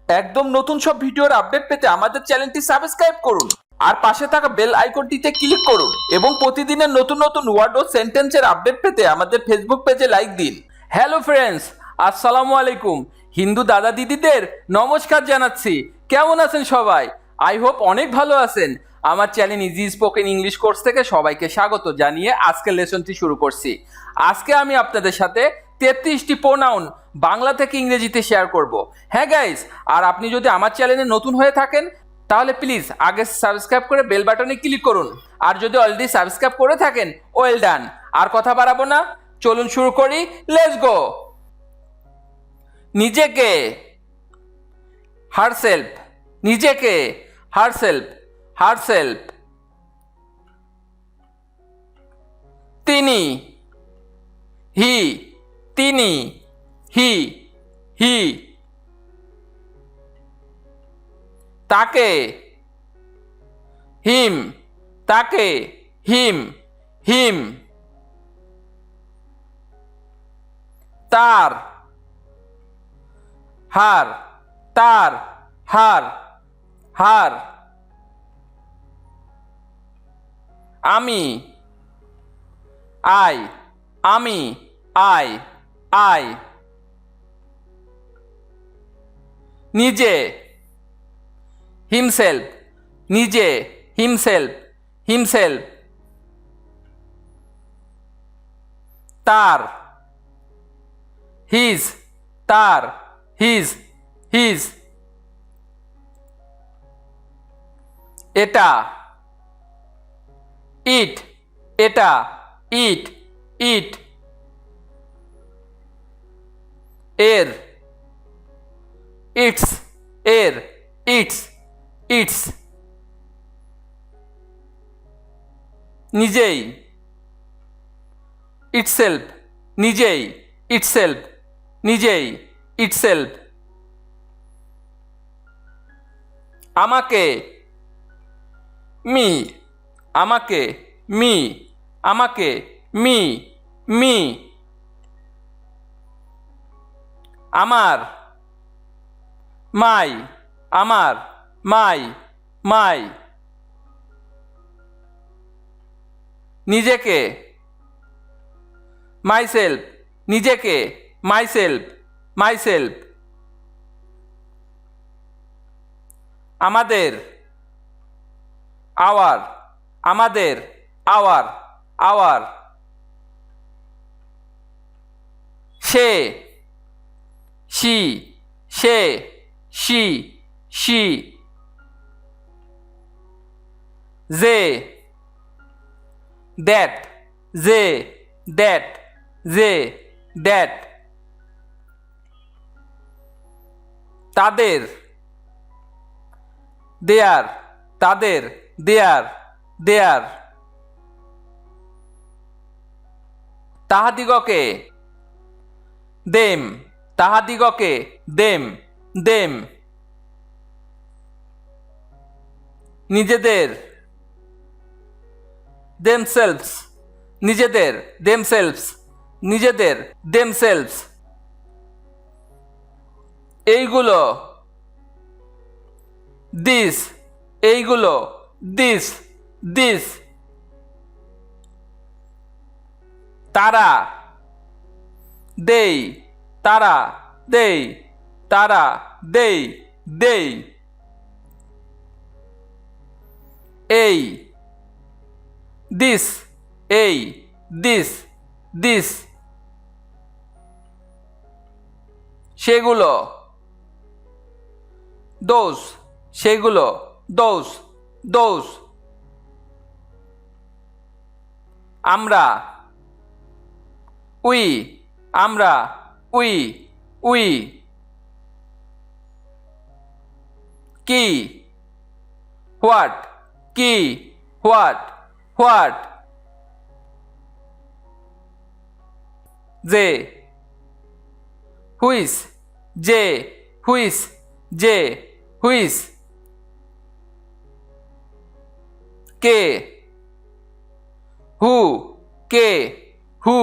একদম নতুন সব ভিডিওর আপডেট পেতে আমাদের চ্যানেলটি সাবস্ক্রাইব করুন আর পাশে থাকা বেল আইকনটিতে ক্লিক করুন এবং প্রতিদিনের নতুন নতুন ওয়ার্ড ও সেন্টেন্সের আপডেট পেতে আমাদের ফেসবুক পেজে লাইক দিন। হ্যালো ফ্রেন্ডস, আসসালামু আলাইকুম। হিন্দু দাদা দিদিদের নমস্কার জানাচ্ছি। কেমন আছেন সবাই? আই হোপ অনেক ভালো আছেন। আমার channel easy spoken English course থেকে সবাইকে স্বাগত জানিয়ে আজকের লেসনটি শুরু করছি। আজকে আমি আপনাদের সাথে 33টি প্রোনাউন বাংলা থেকে ইংরেজিতে শেয়ার করব। হ্যাঁ গাইস, আর আপনি যদি আমার চ্যানেলে নতুন হয়ে থাকেন তাহলে প্লিজ আগে সাবস্ক্রাইব করে বেল বাটনে ক্লিক করুন, আর যদি অলরেডি সাবস্ক্রাইব করে থাকেন ওয়েল ডান। আর কথা বাড়াবো না, চলুন শুরু করি। Let's go. নিজেকে, হারসেলফ, নিজেকে, হারসেলফ, হারসেলফ। তিনি, হি, তিনি, হি, হি। তাকে, হিম, তাকে, হিম, হিম। তার, হার, তার, হার, হার। আমি, আই, আমি, আই, আই। নিজে, হিমসেলফ, নিজে, হিমসেলফ, হিমসেলফ। তার, হিজ, তার, হিজ, হিজ। এটা, ইট, এটা, ইট, ইট। এর, ইটস, এর, ইটস, ইটস। নিজেই, ইটসেলফ, নিজেই, ইটসেলফ, নিজেই, ইটসেলফ। আমাকে, মি, আমাকে, মি, আমাকে, মি, মি। আমার, মাই, আমার, মাই, মাই। নিজেকে, মাইসেলফ, নিজেকে, মাইসেলফ, মাইসেলফ। আমাদের, আওয়ার, আমাদের, আওয়ার, আওয়ার। সে, শি, সে, শি, শি। যে, দ্যাট, যে, দ্যাট, যে, দ্যাট। তাদের, দেয়ার, তাদের, দেয়ার, দেয়ার। তাহাদিগকে, দেম, তাহাদিগকে, দেম, দেম। নিজেদের, themselves, নিজেদের, themselves, নিজেদের, themselves। এইগুলো, this, এইগুলো, this, this। তারা, they, তারা, they, তারা, they, they। এই, this, এই, this, this। সেগুলো, those, সেগুলো, those, those। আমরা, we, আমরা, we, we। কি, what, কি, what, what। যে, হুইস, যে, হুইস, যে, হুইস। কে, হু, কে, হু,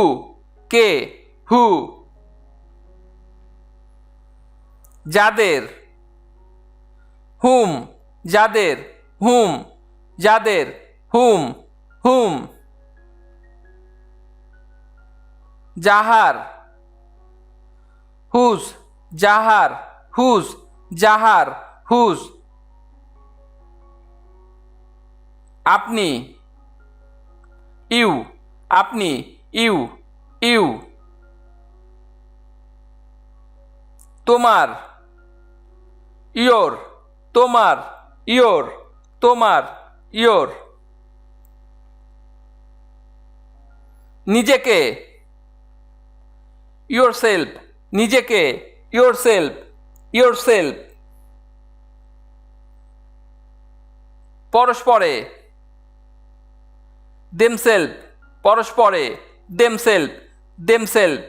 কে, হু। যাদের, হুম যাদের, হুম যাদের, হুম হুম। যাহার, হুজ যাহার, হুজ যাহার, হুজ। আপনি, ইউ আপনি, ইউ ইউ। তোমার, ইয়োর তোমার, ইয়োর তোমার, ইয়োর। নিজেকে, ইয়োর সেলফ নিজেকে, ইয়োর সেলফ ইয়োর সেলফ। পরস্পরে, দেমসেলফ পরস্পরে, দেমসেলফ দেমসেলফ।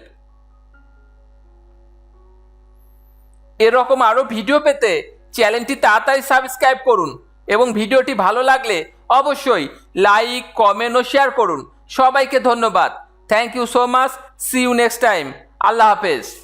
এরকম আরো ভিডিও পেতে চ্যানেলটি তাড়াতাড়ি সাবস্ক্রাইব করুন এবং ভিডিওটি ভালো লাগলে অবশ্যই লাইক, কমেন্ট ও শেয়ার করুন। সবাইকে ধন্যবাদ। Thank you so much. See you next time. আল্লাহ হাফেজ।